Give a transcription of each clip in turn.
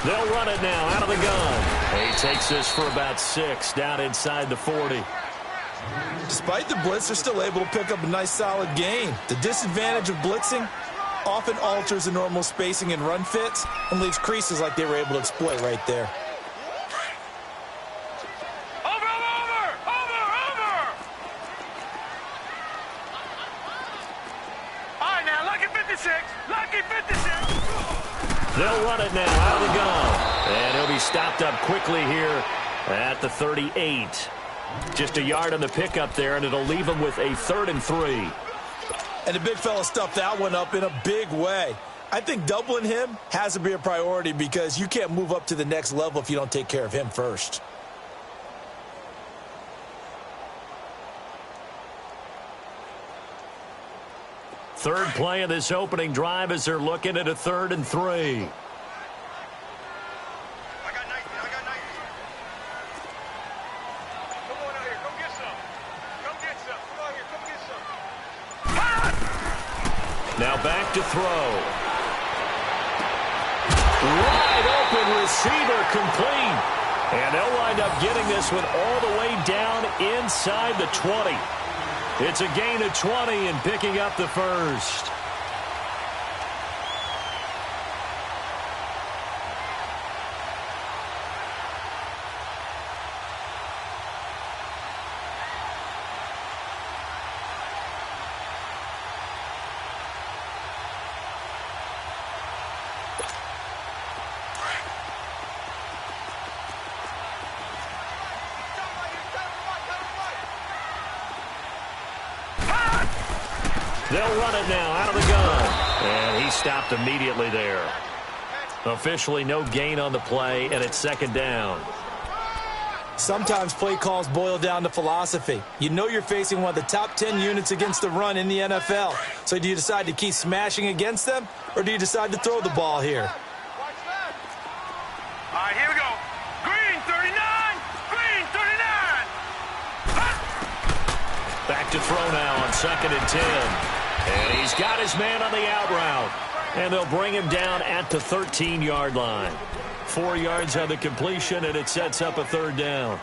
They'll run it now out of the gun. He takes this for about 6 down inside the 40. Despite the blitz, they're still able to pick up a nice, solid gain. The disadvantage of blitzing often alters the normal spacing and run fits and leaves creases like they were able to exploit right there. They'll run it now out of the gun. And he'll be stopped up quickly here at the 38. Just a yard on the pickup there, and it'll leave him with a 3rd and 3. And the big fella stuffed that one up in a big way. I think doubling him has to be a priority because you can't move up to the next level if you don't take care of him first. Third play of this opening drive as they're looking at a 3rd and 3. Now back to throw. Wide open receiver complete. And they'll wind up getting this one all the way down inside the 20. It's a gain of 20 and picking up the first. They'll run it now out of the gun. And he stopped immediately there. Officially no gain on the play, and it's 2nd down. Sometimes play calls boil down to philosophy. You know you're facing one of the top 10 units against the run in the NFL. So do you decide to keep smashing against them, or do you decide to throw the ball here? All right, here we go. Green 39. Green 39. Back to throw now on 2nd and 10. And he's got his man on the out route. And they'll bring him down at the 13-yard line. 4 yards on the completion, and it sets up a 3rd down.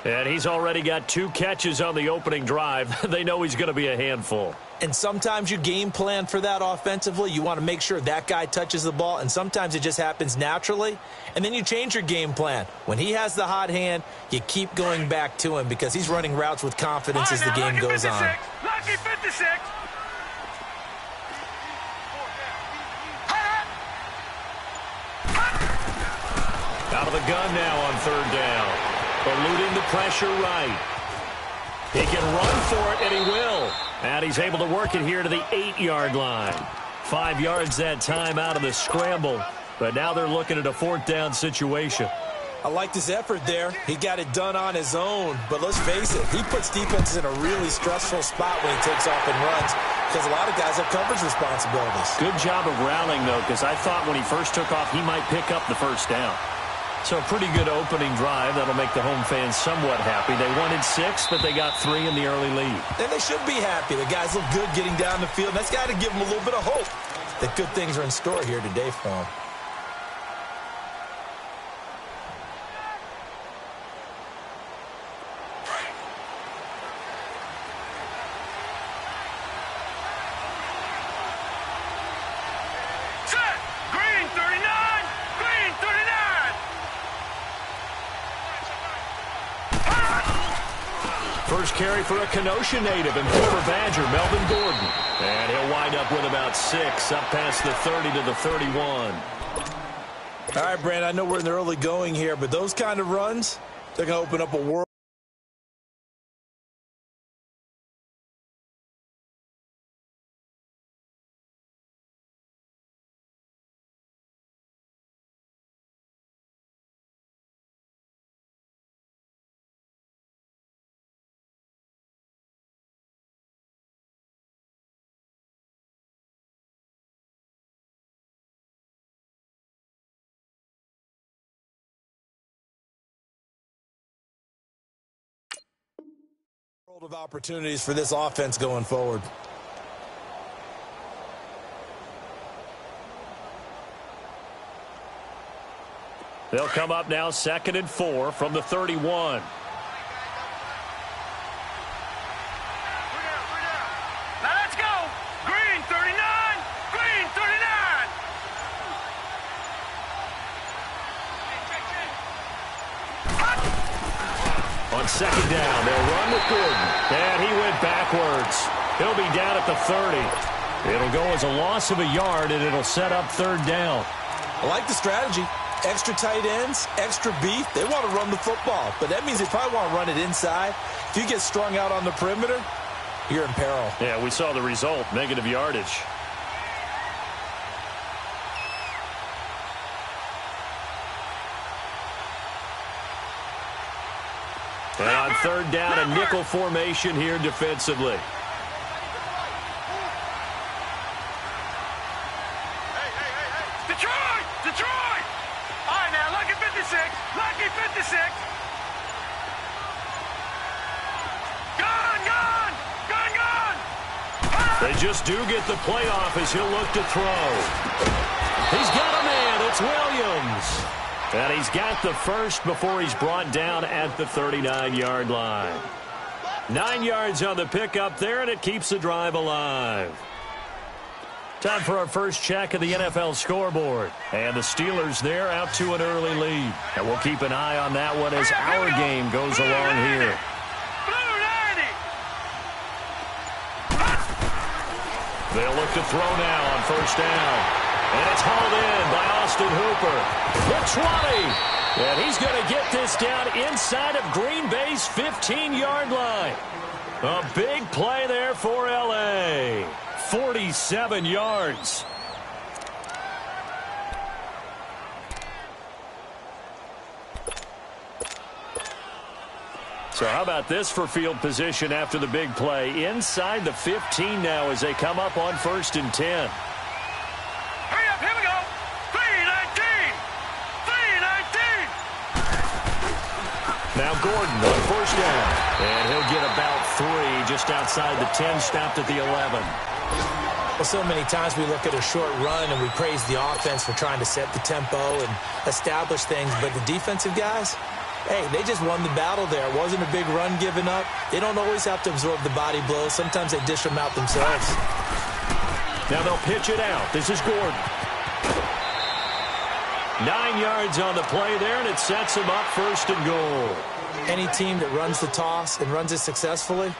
And he's already got 2 catches on the opening drive. They know he's going to be a handful. And sometimes you game plan for that offensively. You want to make sure that guy touches the ball, and sometimes it just happens naturally. And then you change your game plan. When he has the hot hand, you keep going back to him because he's running routes with confidence as the game goes on. Lucky 56. Out of the gun now on 3rd down. Eluding the pressure right. He can run for it, and he will. And he's able to work it here to the 8-yard line. 5 yards that time out of the scramble. But now they're looking at a 4th down situation. I liked his effort there. He got it done on his own. But let's face it, he puts defenses in a really stressful spot when he takes off and runs because a lot of guys have coverage responsibilities. Good job of rallying, though, because I thought when he first took off, he might pick up the 1st down. So a pretty good opening drive. That'll make the home fans somewhat happy. They wanted 6, but they got 3 in the early lead. And they should be happy. The guys look good getting down the field. That's got to give them a little bit of hope that good things are in store here today for them. First carry for a Kenosha native and former Badger, Melvin Gordon. And he'll wind up with about 6, up past the 30 to the 31. All right, Brand, I know we're in the early going here, but those kind of runs, they're going to open up a world. Of opportunities for this offense going forward. They'll come up now 2nd and 4 from the 31. Now let's go. Green 39. Green 39. On 2nd down, they'll run with Gordon. And he went backwards. He'll be down at the 30. It'll go as a loss of a yard, and it'll set up 3rd down. I like the strategy. Extra tight ends, extra beef. They want to run the football, but that means they probably want to run it inside. If you get strung out on the perimeter, you're in peril. Yeah, we saw the result, negative yardage. And on 3rd down, a nickel formation here defensively. Detroit! Detroit! All right, now, lucky 56. Lucky 56. Gone, gone! Gone, gone! They just do get the playoff as he'll look to throw. He's got a man. It's Williams. And he's got the first before he's brought down at the 39-yard line. 9 yards on the pickup there, and it keeps the drive alive. Time for our first check of the NFL scoreboard. And the Steelers there out to an early lead. And we'll keep an eye on that one as our game goes along here. They'll look to throw now on 1st down. And it's hauled in by Austin Hooper. The 20. And he's going to get this down inside of Green Bay's 15-yard line. A big play there for L.A. 47 yards. So how about this for field position after the big play? Inside the 15 now as they come up on 1st and 10. Hurry up, here we go. 319. 319. Now Gordon on 1st down. And he'll get about 3 just outside the 10, stopped at the 11. Well, so many times we look at a short run and we praise the offense for trying to set the tempo and establish things, but the defensive guys, hey, they just won the battle there. It wasn't a big run given up. They don't always have to absorb the body blows. Sometimes they dish them out themselves. Now they'll pitch it out. This is Gordon. 9 yards on the play there, and it sets them up 1st and goal. Any team that runs the toss and runs it successfully,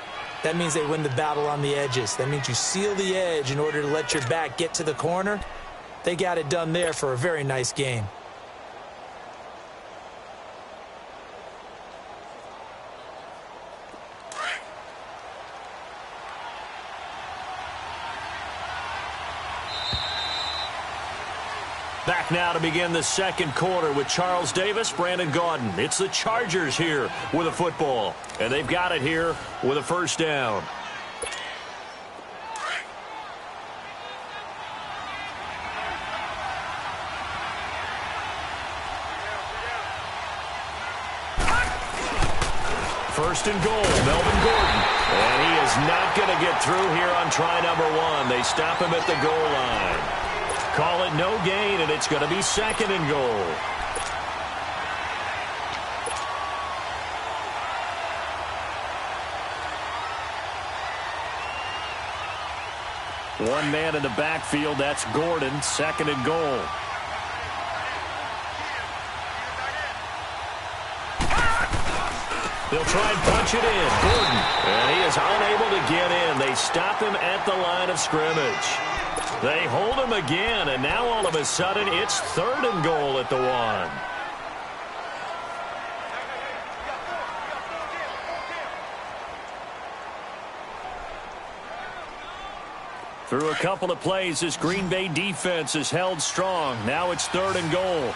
that means they win the battle on the edges. That means you seal the edge in order to let your back get to the corner. They got it done there for a very nice game. Back now to begin the 2nd quarter with Charles Davis, Brandon Gaudin. It's the Chargers here with a football, and they've got it here with a 1st down. First and goal, Melvin Gordon. And he is not going to get through here on try number 1. They stop him at the goal line. Call it no gain, and it's going to be 2nd and goal. One man in the backfield, that's Gordon, 2nd and goal. They'll try and punch it in. Gordon, and he is unable to get in. They stop him at the line of scrimmage. They hold him again, and now all of a sudden it's 3rd and goal at the 1. Through a couple of plays, this Green Bay defense is held strong. Now it's 3rd and goal.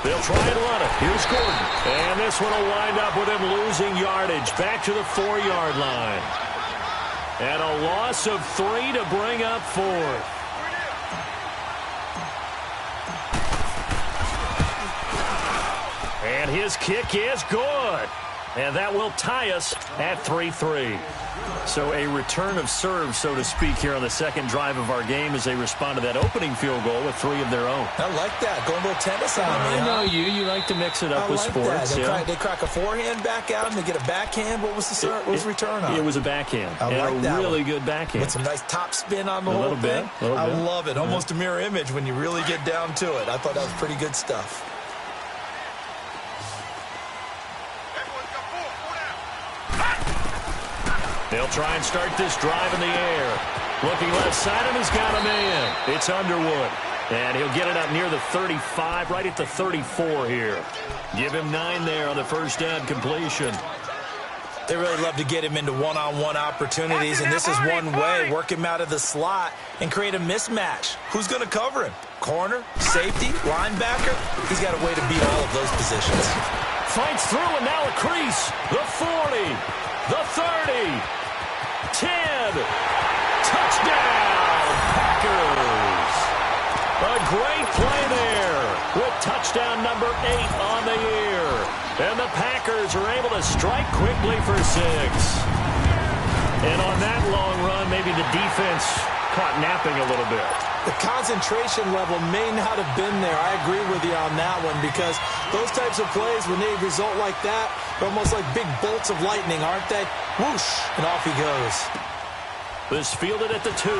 They'll try and run it. Here's Gordon. And this one will wind up with him losing yardage back to the 4-yard line. And a loss of 3 to bring up 4th. And his kick is good. And that will tie us at 3-3. So a return of serve, so to speak, here on the second drive of our game as they respond to that opening field goal with 3 of their own. I like that. Going a little tennis on me. I know you like to mix it up with sports. They crack a forehand back out and they get a backhand. What was the return on? It was a backhand. I like that really one. Good backhand. With some nice top spin on the whole thing. I love it. Almost a mirror image when you really get down to it. I thought that was pretty good stuff. They'll try and start this drive in the air. Looking left side, and he's got him in. It's Underwood. And he'll get it up near the 35, right at the 34 here. Give him 9 there on the first down completion. They really love to get him into one-on-one opportunities, and this is one way. Work him out of the slot and create a mismatch. Who's going to cover him? Corner, safety, linebacker? He's got a way to beat all of those positions. Fights through, and now a crease. The 40, the 30, 10. Touchdown, Packers. A great play there with touchdown number 8 on the year. And the Packers are able to strike quickly for 6. And on that long run, maybe the defense caught napping a little bit. The concentration level may not have been there. I agree with you on that one because those types of plays, when they result like that, they're almost like big bolts of lightning, aren't they? Whoosh, and off he goes. This fielded at the 2.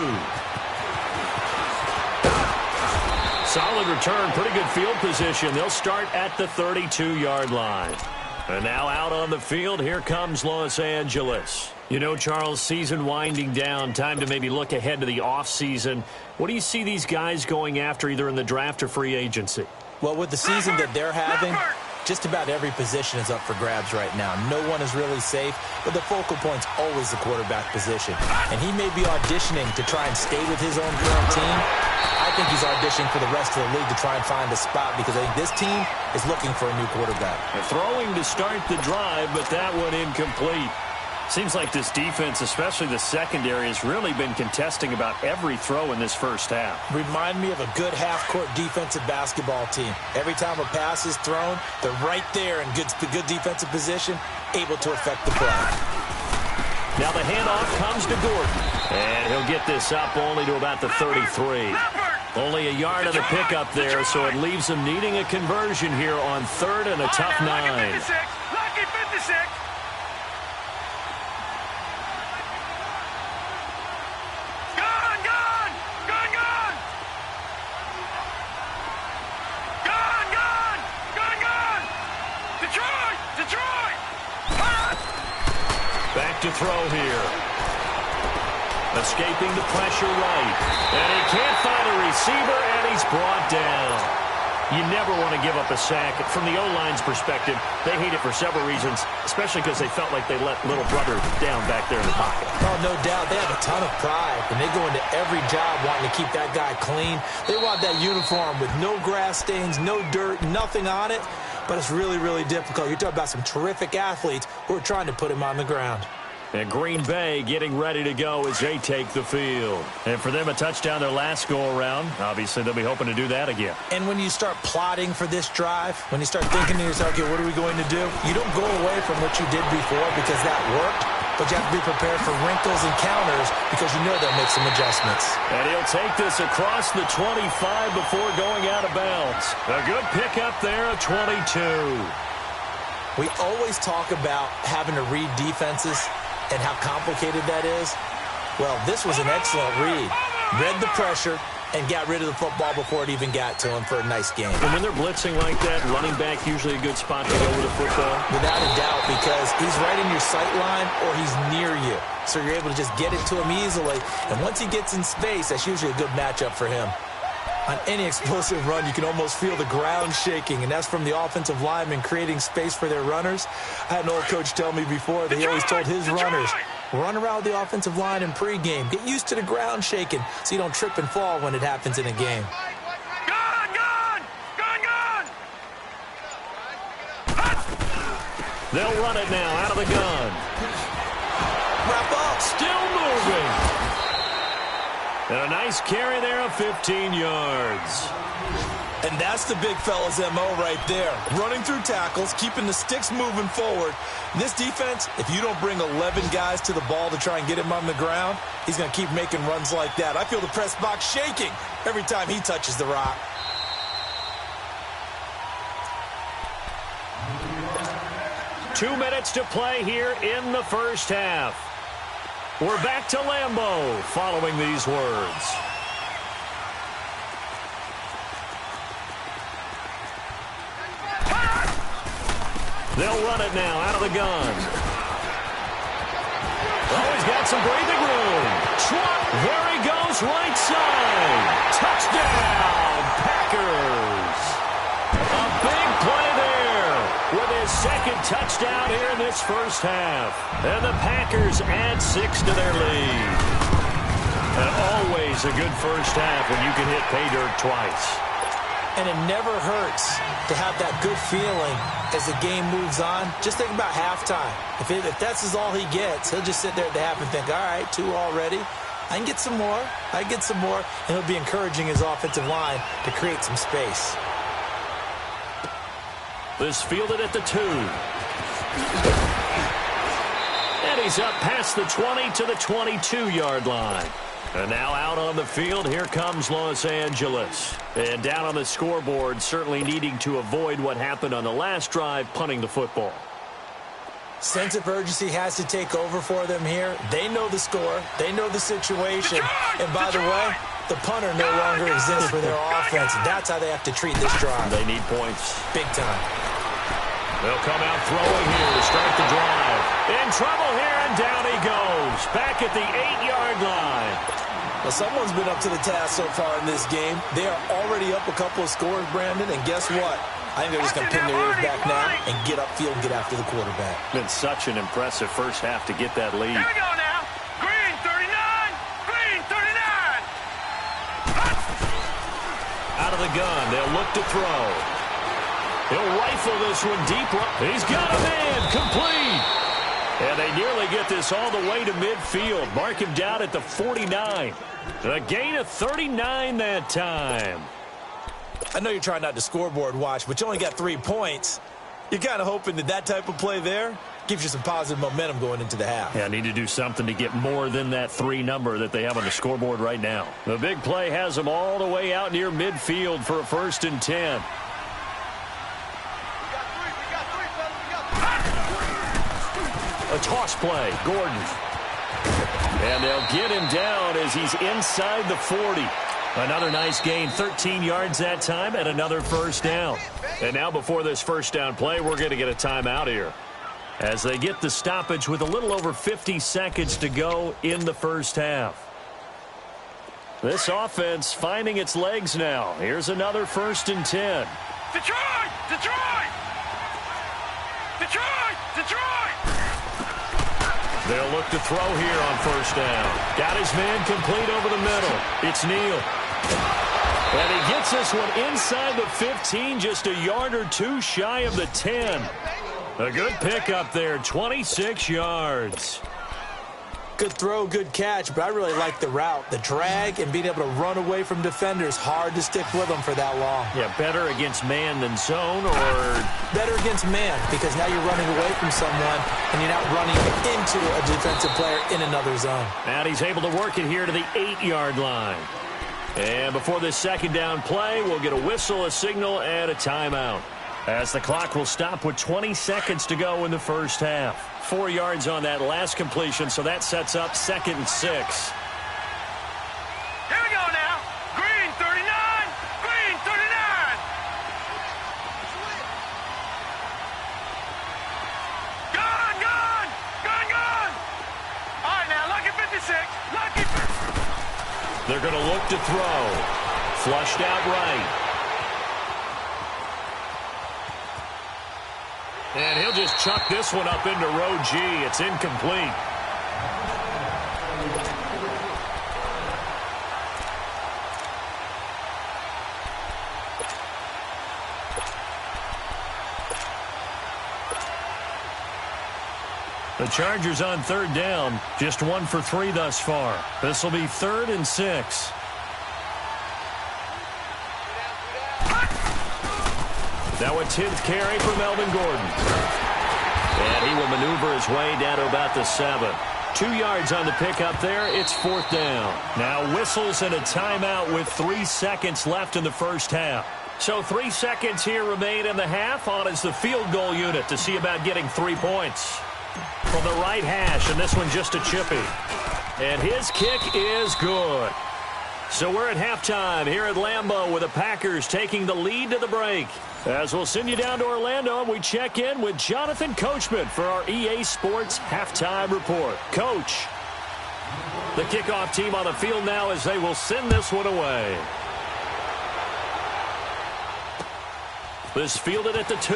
Solid return, pretty good field position. They'll start at the 32-yard line. And now out on the field, here comes Los Angeles. You know, Charles, season winding down, time to maybe look ahead to the offseason. What do you see these guys going after either in the draft or free agency? Well, with the season that they're having, just about every position is up for grabs right now. No one is really safe, but the focal point's always the quarterback position. And he may be auditioning to try and stay with his own current team. I think he's auditioning for the rest of the league to try and find a spot because I think this team is looking for a new quarterback. Throwing to start the drive, but that one incomplete. Seems like this defense, especially the secondary, has really been contesting about every throw in this first half. Remind me of a good half-court defensive basketball team. Every time a pass is thrown, they're right there in good defensive position, able to affect the play. Now the handoff comes to Gordon. And he'll get this up only to about the 33. Only a yard of the pickup there, so it leaves them needing a conversion here on 3rd and a tough 9. Lucky 56. Back to throw here. Escaping the pressure right. And he can't find a receiver, and he's brought down. You never want to give up a sack. From the O-line's perspective, they hate it for several reasons, especially because they felt like they let little brother down back there in the pocket. Oh, no doubt. They have a ton of pride, and they go into every job wanting to keep that guy clean. They want that uniform with no grass stains, no dirt, nothing on it. But it's really, really difficult. You're talking about some terrific athletes who are trying to put him on the ground. And Green Bay getting ready to go as they take the field. And for them, a touchdown their last go-around. Obviously, they'll be hoping to do that again. And when you start plotting for this drive, when you start thinking to yourself, okay, what are we going to do? You don't go away from what you did before because that worked, but you have to be prepared for wrinkles and counters because you know they'll make some adjustments. And he'll take this across the 25 before going out of bounds. A good pickup there at 22. We always talk about having to read defenses and how complicated that is. Well, this was an excellent read. Read the pressure and got rid of the football before it even got to him for a nice game. And when they're blitzing like that, running back usually a good spot to go with the football? Without a doubt, because he's right in your sight line or he's near you. So you're able to just get it to him easily. And once he gets in space, that's usually a good matchup for him. On any explosive run, you can almost feel the ground shaking, and that's from the offensive linemen creating space for their runners. I had an old coach tell me before that he always told his runners, run around the offensive line in pregame. Get used to the ground shaking so you don't trip and fall when it happens in a game. Gone! They'll run it now out of the gun. Wrap up. Still moving. And a nice carry there of 15 yards. And that's the big fella's MO right there. Running through tackles, keeping the sticks moving forward. This defense, if you don't bring 11 guys to the ball to try and get him on the ground, he's going to keep making runs like that. I feel the press box shaking every time he touches the rock. Two minutes to play here in the first half. We're back to Lambeau following these words. They'll run it now out of the gun. Oh, he's got some breathing room. There he goes, right side. Touchdown, Packers. A big play there with his second touchdown here in this first half. And the Packers add 6 to their lead. And always a good first half when you can hit pay dirt twice. And it never hurts to have that good feeling as the game moves on. Just think about halftime. If that's all he gets, he'll just sit there at the half and think, all right, 2 already. I can get some more. I can get some more. And he'll be encouraging his offensive line to create some space. This fielded at the 2. And he's up past the 20 to the 22-yard line. And now out on the field, here comes Los Angeles. And down on the scoreboard, certainly needing to avoid what happened on the last drive, punting the football. Sense of urgency has to take over for them here. They know the score. They know the situation. And by the way, the punter no longer exists for their offense. That's how they have to treat this drive. They need points. Big time. They'll come out throwing here to start the drive. In trouble here, and down he goes. Back at the 8-yard line. Well, someone's been up to the task so far in this game. They are already up a couple of scores, Brandon, and guess what? I think they're just going to pin their ears back now and get upfield and get after the quarterback. Been such an impressive first half to get that lead. Here we go now. Green 39. Green 39. Out of the gun, they'll look to throw. He'll rifle this one deep. He's got a man, complete. And they nearly get this all the way to midfield. Mark him down at the 49. A gain of 39 that time. I know you're trying not to scoreboard watch, but you only got 3 points. You're kind of hoping that type of play there gives you some positive momentum going into the half. Yeah, need to do something to get more than that 3 number that they have on the scoreboard right now. The big play has them all the way out near midfield for a 1st and 10. A toss play, Gordon. And they'll get him down as he's inside the 40. Another nice gain, 13 yards that time, and another first down. And now before this first down play, we're going to get a timeout here, as they get the stoppage with a little over 50 seconds to go in the first half. This offense finding its legs now. Here's another 1st and 10. Detroit! Detroit! Detroit! Detroit! They'll look to throw here on first down. Got his man complete over the middle. It's Neal. And he gets this one inside the 15, just a yard or 2 shy of the 10. A good pickup there, 26 yards. Good throw, good catch, but I really like the route. The drag and being able to run away from defenders, hard to stick with them for that long. Yeah, better against man than zone, or better against man, because now you're running away from someone and you're not running into a defensive player in another zone. And he's able to work it here to the 8-yard line. And before this second down play, we'll get a whistle, a signal, and a timeout, as the clock will stop with 20 seconds to go in the first half. 4 yards on that last completion, so that sets up 2nd and 6. Here we go now. Green 39. Green 39. Gone, gone. Gone, gone. All right, now, lucky 56. Lucky. They're going to look to throw. Flushed out right. And he'll just chuck this one up into row G. It's incomplete. The Chargers on 3rd down. Just 1 for 3 thus far. This will be 3rd and 6. Now a 10th carry for Melvin Gordon. And he will maneuver his way down to about the 7. 2 yards on the pickup there. It's 4th down. Now whistles and a timeout with 3 seconds left in the first half. So 3 seconds here remain in the half. On is the field goal unit to see about getting 3 points. From the right hash, and this one just a chippy. And his kick is good. So we're at halftime here at Lambeau with the Packers taking the lead to the break. As we'll send you down to Orlando, and we check in with Jonathan Coachman for our EA Sports Halftime Report. Coach, the kickoff team on the field now as they will send this one away. This fielded at the 2.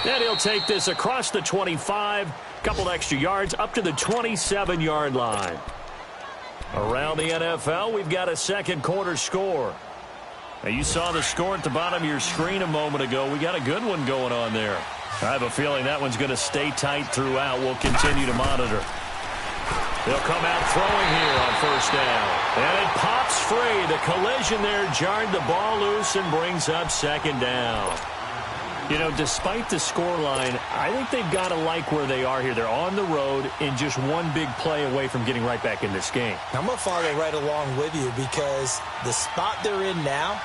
And he'll take this across the 25. Couple extra yards up to the 27-yard line. Around the NFL, we've got a second quarter score. Now, you saw the score at the bottom of your screen a moment ago. We got a good one going on there. I have a feeling that one's going to stay tight throughout. We'll continue to monitor. They'll come out throwing here on first down. And it pops free. The collision there jarred the ball loose and brings up second down. You know, despite the scoreline, I think they've got to like where they are here. They're on the road and just one big play away from getting right back in this game. I'm going to follow right along with you because the spot they're in now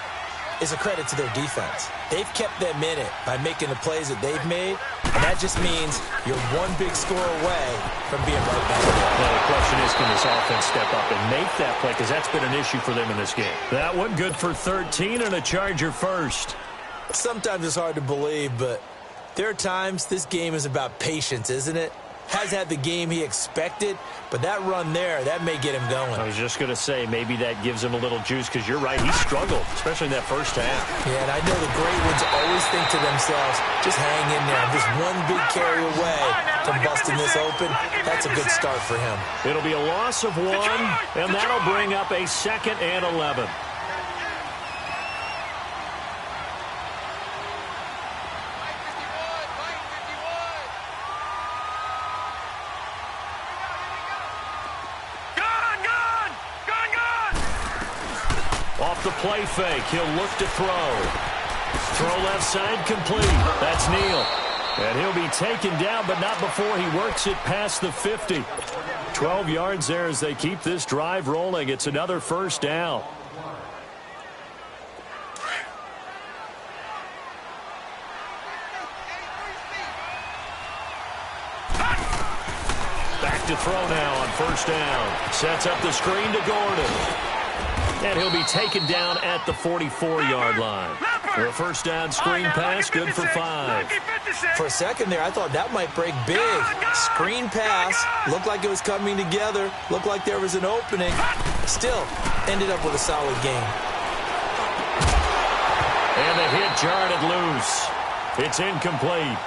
is a credit to their defense. They've kept them in it by making the plays that they've made, and that just means you're one big score away from being right back in. Well, the question is, can this offense step up and make that play? Because that's been an issue for them in this game. That one good for 13 and a Charger first. Sometimes it's hard to believe, but there are times this game is about patience, isn't it? Has had the game he expected, but that run there, that may get him going. I was just going to say, maybe that gives him a little juice, because you're right, he struggled, especially in that first half. Yeah, and I know the great ones always think to themselves, just hang in there. Just one big carry away from busting this open. That's a good start for him. It'll be a loss of 1, and that'll bring up a 2nd and 11. Off the play fake, he'll look to throw. Throw left side complete. That's Neal. And he'll be taken down, but not before he works it past the 50. 12 yards there as they keep this drive rolling. It's another first down. Back to throw now on first down. Sets up the screen to Gordon. And he'll be taken down at the 44-yard line. For a first down screen pass, good for 5. For a second there, I thought that might break big. Screen pass, looked like it was coming together, looked like there was an opening. Still, ended up with a solid game. And the hit jarred it loose. It's incomplete.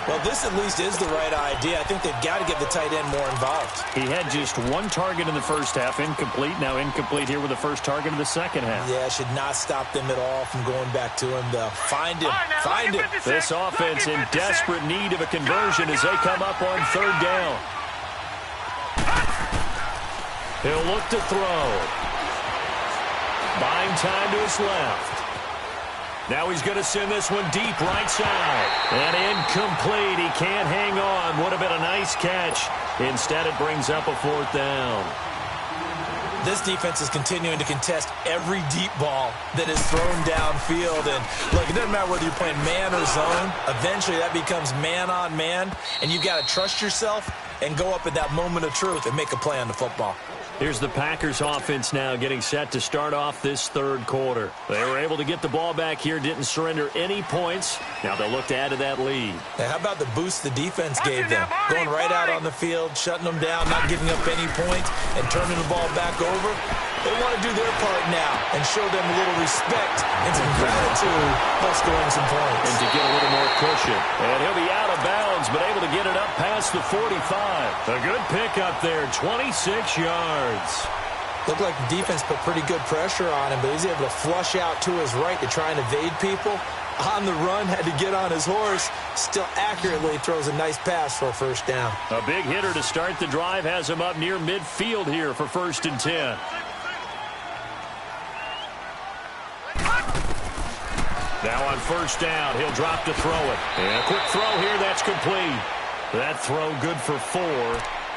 Well, this at least is the right idea. I think they've got to get the tight end more involved. He had just 1 target in the first half, incomplete. Now incomplete here with the first target of the second half. Yeah, should not stop them at all from going back to him, though. Find him. Find him. This offense in desperate need of a conversion as they come up on third down. He'll look to throw. Buying time to his left. Now he's going to send this one deep right side. And incomplete. He can't hang on. Would have been a nice catch. Instead, it brings up a 4th down. This defense is continuing to contest every deep ball that is thrown downfield. And, look, it doesn't matter whether you're playing man or zone. Eventually, that becomes man on man. And you've got to trust yourself and go up at that moment of truth and make a play on the football. Here's the Packers offense now getting set to start off this third quarter. They were able to get the ball back here, didn't surrender any points. Now they'll look to add to that lead. Now, how about the boost the defense gave them? Going right out on the field, shutting them down, not giving up any points, and turning the ball back over. They want to do their part now and show them a little respect and some gratitude by scoring some points. And to get a little more cushion. And he'll be out of bounds, but able to get it up past the 45. A good pickup there, 26 yards. Looked like the defense put pretty good pressure on him, but he's able to flush out to his right to try and evade people. On the run, had to get on his horse. Still accurately throws a nice pass for a first down. A big hitter to start the drive has him up near midfield here for 1st and 10. Now on first down, he'll drop to throw it. And a quick throw here, that's complete. That throw good for 4.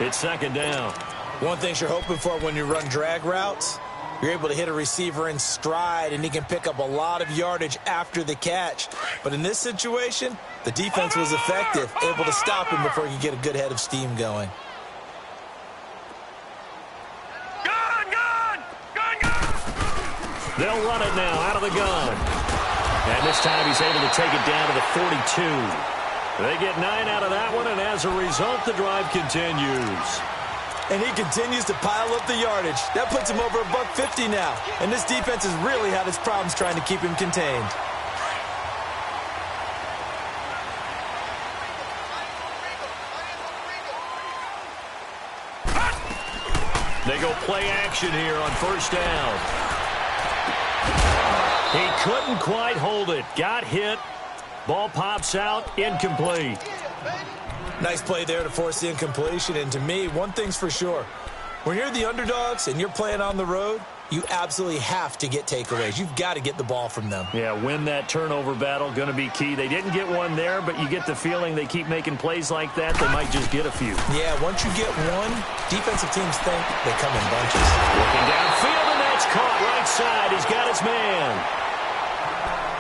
It's second down. One thing you're hoping for when you run drag routes, you're able to hit a receiver in stride, and he can pick up a lot of yardage after the catch. But in this situation, the defense was effective, able to stop him before he could get a good head of steam going. They'll run it now out of the gun. And this time he's able to take it down to the 42. They get 9 out of that one, and as a result, the drive continues. And he continues to pile up the yardage. That puts him over $150 now. And this defense has really had its problems trying to keep him contained. They go play action here on first down. He couldn't quite hold it. Got hit. Ball pops out. Incomplete. Nice play there to force the incompletion. And to me, one thing's for sure. When you're the underdogs and you're playing on the road, you absolutely have to get takeaways. You've got to get the ball from them. Yeah, win that turnover battle, going to be key. They didn't get one there, but you get the feeling they keep making plays like that, they might just get a few. Yeah, once you get one, defensive teams think they come in bunches. Looking downfield, and that's caught right side. He's got his man.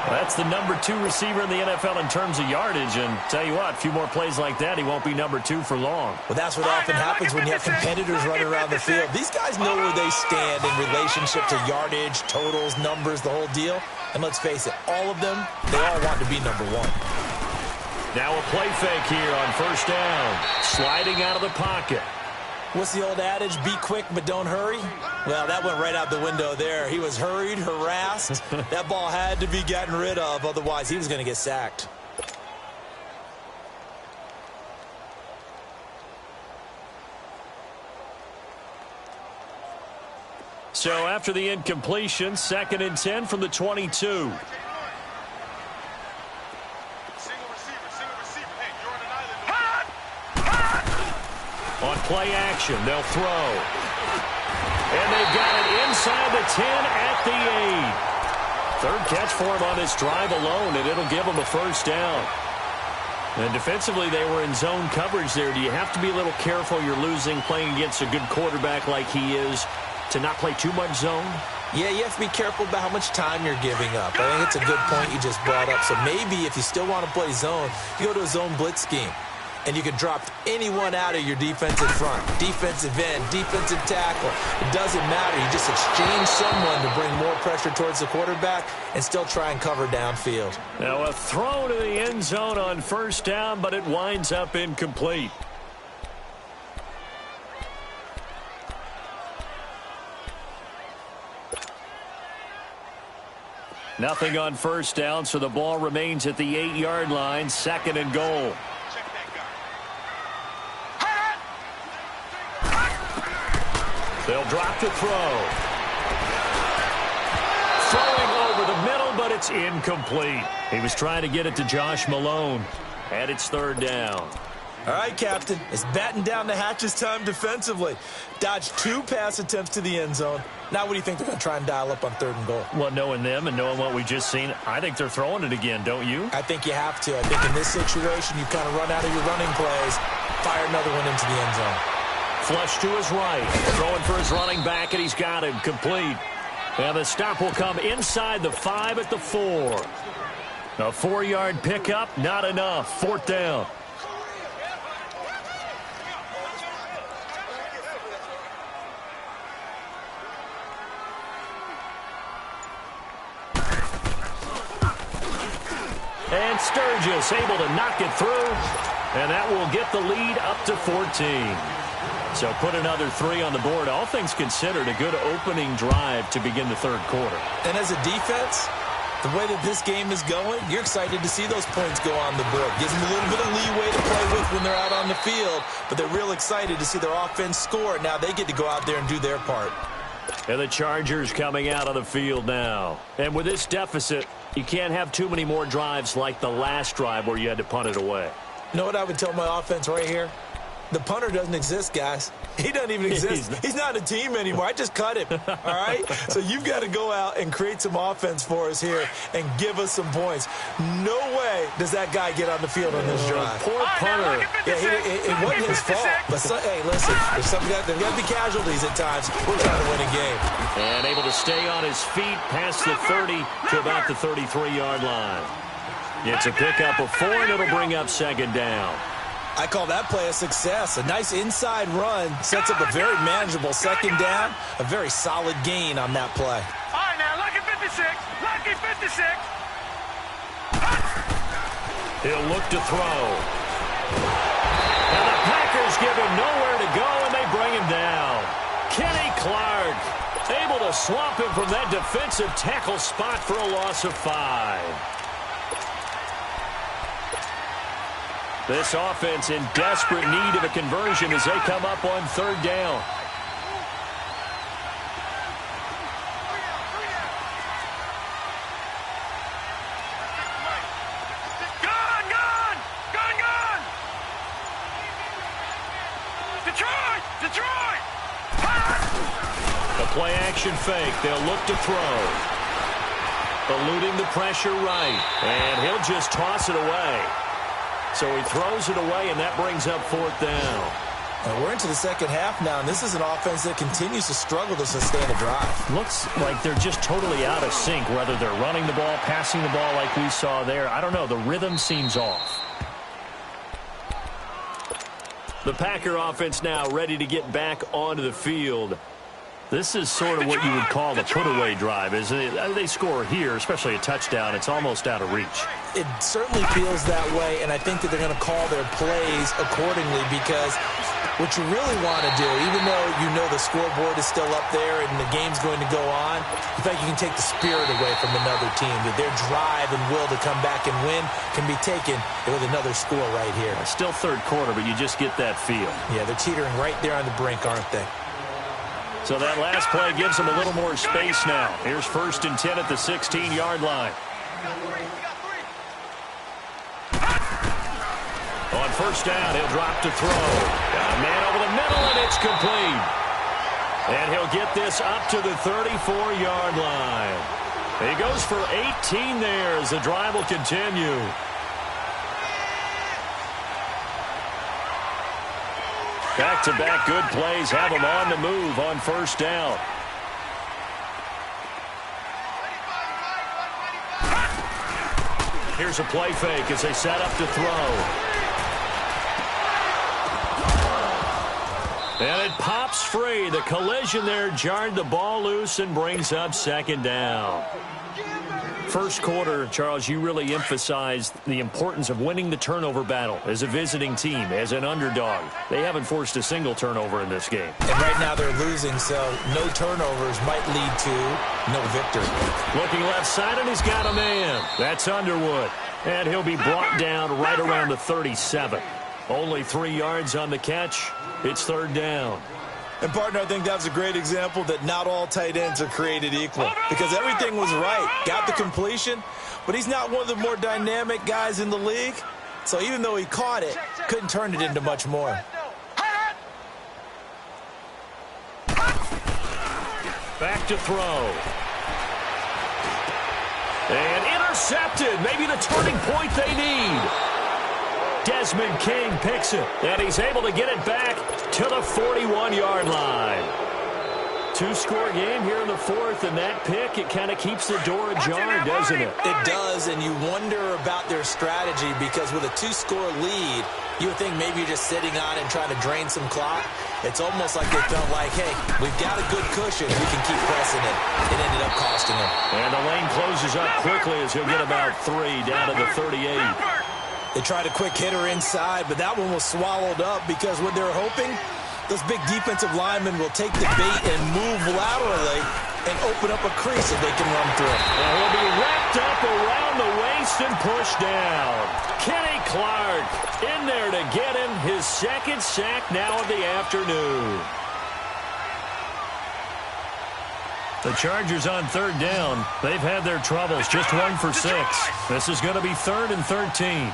That's the number 2 receiver in the NFL in terms of yardage, and tell you what, a few more plays like that, he won't be number 2 for long. Well, that's what often happens when you have competitors running around the field. These guys know where they stand in relationship to yardage, totals, numbers, the whole deal. And let's face it, all of them, they all want to be number 1. Now a play fake here on first down. Sliding out of the pocket. What's the old adage? Be quick, but don't hurry? Well, that went right out the window there. He was hurried, harassed. That ball had to be gotten rid of, otherwise he was going to get sacked. So after the incompletion, 2nd and 10 from the 22. On play action, they'll throw. And they've got it inside the 10 at the 8. Third catch for him on this drive alone, and it'll give him a first down. And defensively, they were in zone coverage there. Do you have to be a little careful you're losing playing against a good quarterback like he is to not play too much zone? Yeah, you have to be careful about how much time you're giving up. I think it's a good point you just brought up. So maybe if you still want to play zone, you go to a zone blitz scheme. And you can drop anyone out of your defensive front. Defensive end, defensive tackle. It doesn't matter. You just exchange someone to bring more pressure towards the quarterback and still try and cover downfield. Now a throw to the end zone on first down, but it winds up incomplete. Nothing on first down, so the ball remains at the 8-yard line, 2nd and goal. They'll drop to throw. Throwing over the middle, but it's incomplete. He was trying to get it to Josh Malone. And it's 3rd down. All right, Captain. It's batten down the hatches time defensively. Dodged 2 pass attempts to the end zone. Now what do you think they're going to try and dial up on 3rd and goal? Well, knowing them and knowing what we just seen, I think they're throwing it again, don't you? I think you have to. I think in this situation, you kind of run out of your running plays, fire another one into the end zone. Flush to his right. Throwing for his running back, and he's got him complete. And the stop will come inside the 5 at the 4. A 4-yard pickup, not enough. 4th down. And Sturgis able to knock it through. And that will get the lead up to 14. So put another 3 on the board. All things considered, a good opening drive to begin the 3rd quarter. And as a defense, the way that this game is going, you're excited to see those points go on the board. Gives them a little bit of leeway to play with when they're out on the field, but they're real excited to see their offense score. Now they get to go out there and do their part. And the Chargers coming out on the field now. And with this deficit, you can't have too many more drives like the last drive where you had to punt it away. You know what I would tell my offense right here? The punter doesn't exist, guys. He doesn't even exist. He's not a team anymore. I just cut him, all right? So you've got to go out and create some offense for us here and give us some points. No way does that guy get on the field on this drive. Poor punter. Yeah, it wasn't his fault. But, hey, listen, there's got to be casualties at times. We're trying to win a game. And able to stay on his feet past the 30 to about the 33-yard line. It's a pickup of 4, and it'll bring up second down. I call that play a success. A nice inside run sets up a very manageable second down. A very solid gain on that play. All right, now, lucky 56. Lucky 56. He'll look to throw. And the Packers give him nowhere to go, and they bring him down. Kenny Clark able to swamp him from that defensive tackle spot for a loss of 5. This offense in desperate need of a conversion as they come up on third down. Detroit! The play action fake. They'll look to throw. Eluding the pressure right. And he'll just toss it away. So he throws it away, and that brings up fourth down. And we're into the second half now, and this is an offense that continues to struggle to sustain a drive. Looks like they're just totally out of sync, whether they're running the ball, passing the ball like we saw there. I don't know. The rhythm seems off. The Packer offense now ready to get back onto the field. This is sort of what you would call the put-away drive, isn't it? They score here, especially a touchdown. It's almost out of reach. It certainly feels that way, and I think that they're going to call their plays accordingly because what you really want to do, even though you know the scoreboard is still up there and the game's going to go on, in fact, you can take the spirit away from another team, that their drive and will to come back and win can be taken with another score right here. Still third quarter, but you just get that feel. Yeah, they're teetering right there on the brink, aren't they? So that last play gives them a little more space now. Here's 1st and 10 at the 16-yard line. On first down, he'll drop to throw. Got a man over the middle, and it's complete. And he'll get this up to the 34-yard line. He goes for 18 there as the drive will continue. Back-to-back good plays have him on the move on first down. Here's a play fake as they set up to throw. And it pops free. The collision there jarred the ball loose and brings up second down. First quarter, Charles, you really emphasized the importance of winning the turnover battle as a visiting team, as an underdog. They haven't forced a single turnover in this game. And right now they're losing, so no turnovers might lead to no victory. Looking left side, and he's got a man. That's Underwood. And he'll be brought down right around the 37. Only 3 yards on the catch. It's third down. And, partner, I think that's a great example that not all tight ends are created equal because everything was right. Got the completion, but he's not one of the more dynamic guys in the league. So even though he caught it, couldn't turn it into much more. Back to throw. And intercepted. Maybe the turning point they need. Desmond King picks it, and he's able to get it back to the 41-yard line. 2-score game here in the fourth, and that pick, it kind of keeps the door ajar, doesn't it? It does, and you wonder about their strategy because with a 2-score lead, you would think maybe you're just sitting on it and trying to drain some clock. It's almost like they felt like, hey, we've got a good cushion. We can keep pressing it. It ended up costing them. And the lane closes up quickly as he'll get about 3 down to the 38. They tried a quick hitter inside, but that one was swallowed up because what they're hoping, those big defensive linemen will take the bait and move laterally and open up a crease that they can run through. And he'll be wrapped up around the waist and pushed down. Kenny Clark in there to get him his second sack now of the afternoon. The Chargers on third down. They've had their troubles, just 1 for 6. This is going to be 3rd and 13.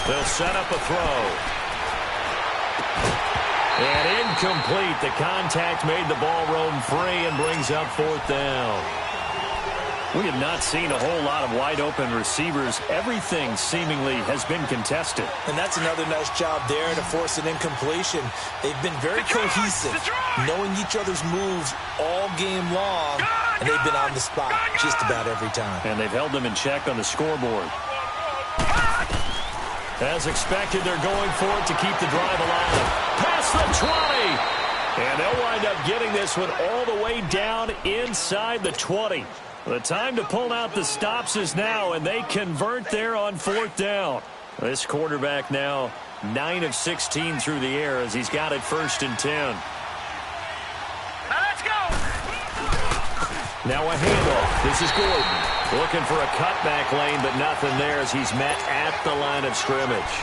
They'll set up a throw. And incomplete. The contact made the ball roam free and brings up fourth down. We have not seen a whole lot of wide-open receivers. Everything seemingly has been contested. And that's another nice job there to force an incompletion. They've been very cohesive, knowing each other's moves all game long, and they've been on the spot just about every time. And they've held them in check on the scoreboard. As expected, they're going for it to keep the drive alive. Past the 20! And they'll wind up getting this one all the way down inside the 20. The time to pull out the stops is now, and they convert there on fourth down. This quarterback now 9 of 16 through the air as he's got it 1st and 10. Now let's go. Now a handoff. This is Gordon looking for a cutback lane, but nothing there as he's met at the line of scrimmage.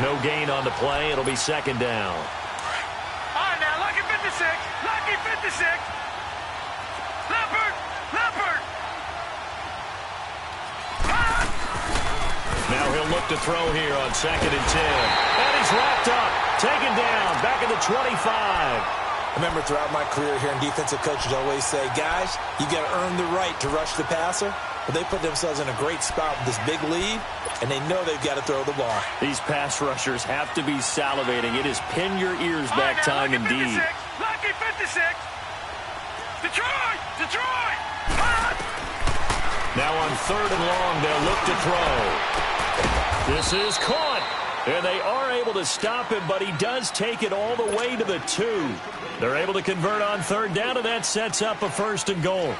No gain on the play. It'll be 2nd down. All right, now, lucky 56. Lucky 56. Leopard. Now he'll look to throw here on 2nd and 10. And he's wrapped up. Taken down. Back at the 25. I remember throughout my career here, defensive coaches always say, guys, you got to earn the right to rush the passer. Well, they put themselves in a great spot with this big lead, and they know they've got to throw the ball. These pass rushers have to be salivating. It is pin your ears back time indeed. Lucky 56. Detroit. Now on 3rd and long, they'll look to throw. This is caught. And they are able to stop him, but he does take it all the way to the 2. They're able to convert on 3rd down, and that sets up a 1st and goal.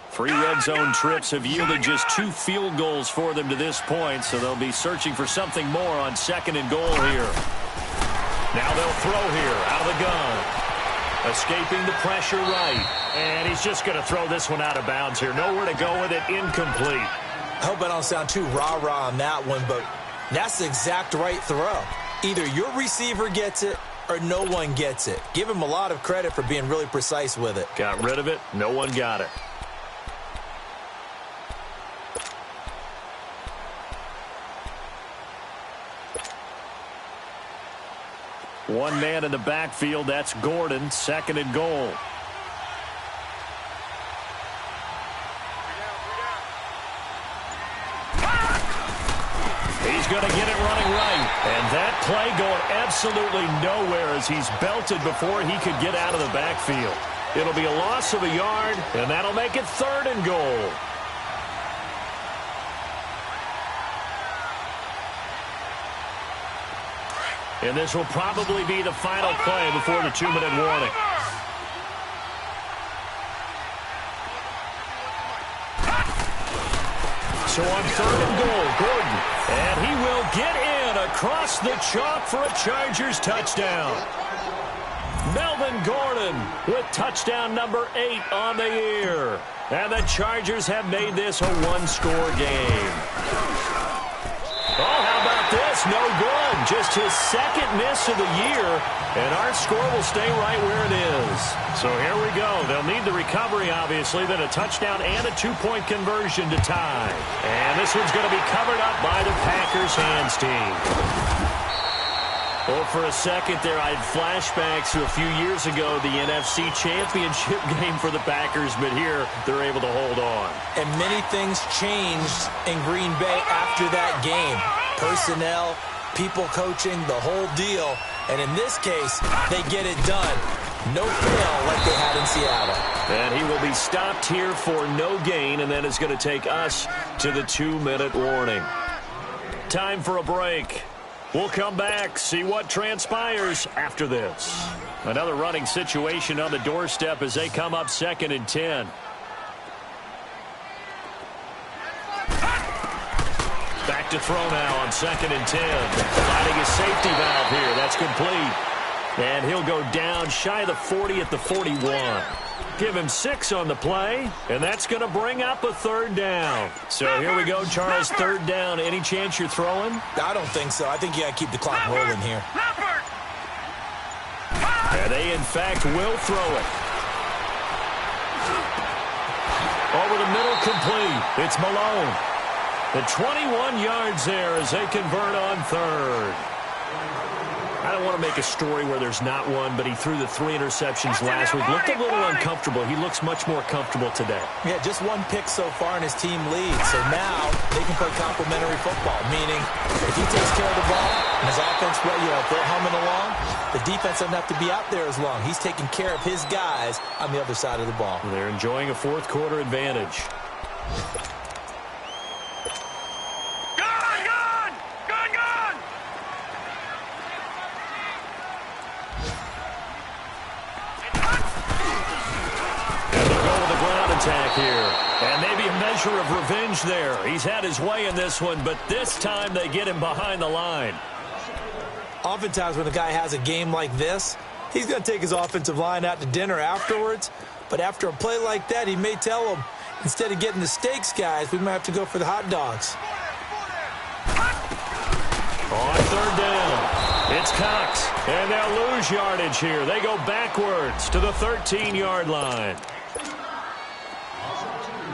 Three red zone trips have yielded just 2 field goals for them to this point, so they'll be searching for something more on 2nd and goal here. Now they'll throw here out of the gun. Escaping the pressure right. And he's just going to throw this one out of bounds here. Nowhere to go with it. Incomplete. I hope I don't sound too rah-rah on that one, but that's the exact right throw. Either your receiver gets it or no one gets it. Give him a lot of credit for being really precise with it. Got rid of it. No one got it. One man in the backfield. That's Gordon. 2nd and goal. He's going to get it running right. And that play going absolutely nowhere as he's belted before he could get out of the backfield. It'll be a loss of a yard, and that'll make it 3rd and goal. And this will probably be the final play before the 2-minute warning. So on 3rd and goal, Gordon. And he will get in across the chalk for a Chargers touchdown. Melvin Gordon with touchdown number 8 on the year. And the Chargers have made this a 1-score game. Oh, how about this? No good. Just his 2nd miss of the year, and our score will stay right where it is. So here we go. They'll need the recovery, obviously, then a touchdown and a 2-point conversion to tie. And this one's going to be covered up by the Packers hands team. Well, for a second there, I had flashbacks to a few years ago, the NFC Championship game for the Packers, but here they're able to hold on. And many things changed in Green Bay after that game. Personnel, people coaching, the whole deal. And in this case, they get it done. No fail like they had in Seattle. And he will be stopped here for no gain, and then it's going to take us to the 2-minute warning. Time for a break. We'll come back, see what transpires after this. Another running situation on the doorstep as they come up 2nd and 10. Back to throw now on 2nd and 10. Finding his safety valve here. That's complete. And he'll go down shy of the 40 at the 41. Give him 6 on the play, and that's going to bring up a 3rd down. So here we go, Charles, 3rd down. Any chance you're throwing? I don't think so. I think you got to keep the clock rolling here. And they, in fact, will throw it. Oh, over the middle, complete. It's Malone. The 21 yards there as they convert on third. I don't want to make a story where there's not one, but he threw the 3 interceptions last week. Looked a little uncomfortable. He looks much more comfortable today. Yeah, just 1 pick so far and his team leads. So now they can play complementary football, meaning if he takes care of the ball and his offense, if they're humming along, the defense doesn't have to be out there as long. He's taking care of his guys on the other side of the ball. They're enjoying a fourth-quarter advantage. Attack here, and maybe a measure of revenge there. He's had his way in this one, but this time they get him behind the line. Oftentimes when a guy has a game like this, he's going to take his offensive line out to dinner afterwards, but after a play like that, he may tell them, instead of getting the steaks, guys, we might have to go for the hot dogs. On third down, it's Cox, and they'll lose yardage here. They go backwards to the 13-yard line.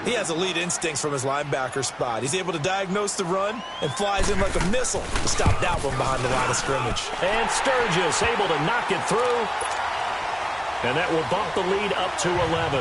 He has elite instincts from his linebacker spot. He's able to diagnose the run and flies in like a missile to stop that one behind the line of scrimmage. And Sturgis able to knock it through. And that will bump the lead up to 11.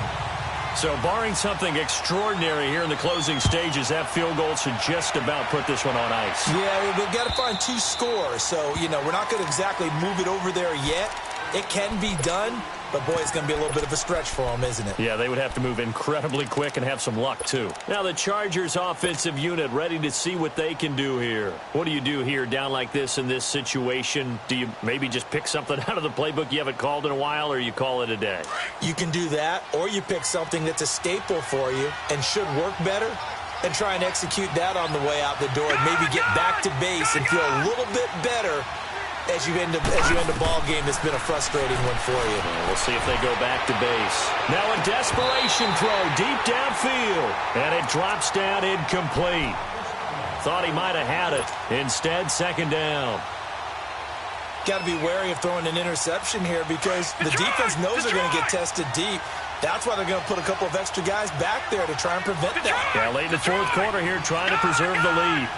So barring something extraordinary here in the closing stages, that field goal should just about put this one on ice. Yeah, we've got to find 2 scores. So, we're not going to exactly move it over there yet. It can be done. But, boy, it's going to be a little bit of a stretch for them, isn't it? Yeah, they would have to move incredibly quick and have some luck, too. Now the Chargers offensive unit ready to see what they can do here. What do you do here down like this in this situation? Do you maybe just pick something out of the playbook you haven't called in a while, or you call it a day? You can do that, or you pick something that's a staple for you and should work better and try and execute that on the way out the door and maybe get back to base and feel a little bit better as you end a ball game that's been a frustrating one for you. We'll see if they go back to base. Now a desperation throw deep downfield, and it drops down incomplete. Thought he might have had it. Instead, second down. Got to be wary of throwing an interception here because the defense knows they're going to get tested deep. That's why they're going to put a couple of extra guys back there to try and prevent that. Yeah, late in the fourth quarter here, trying to preserve the lead.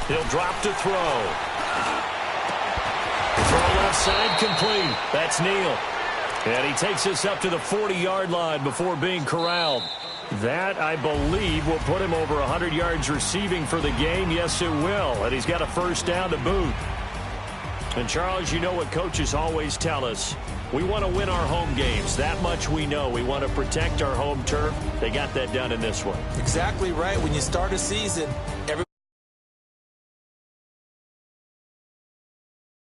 He'll drop to throw. Throw left side complete. That's Neal. And he takes us up to the 40-yard line before being corralled. That, I believe, will put him over 100 yards receiving for the game. Yes, it will. And he's got a first down to boot. And, Charles, you know what coaches always tell us. We want to win our home games. That much we know. We want to protect our home turf. They got that done in this one. Exactly right. When you start a season, everybody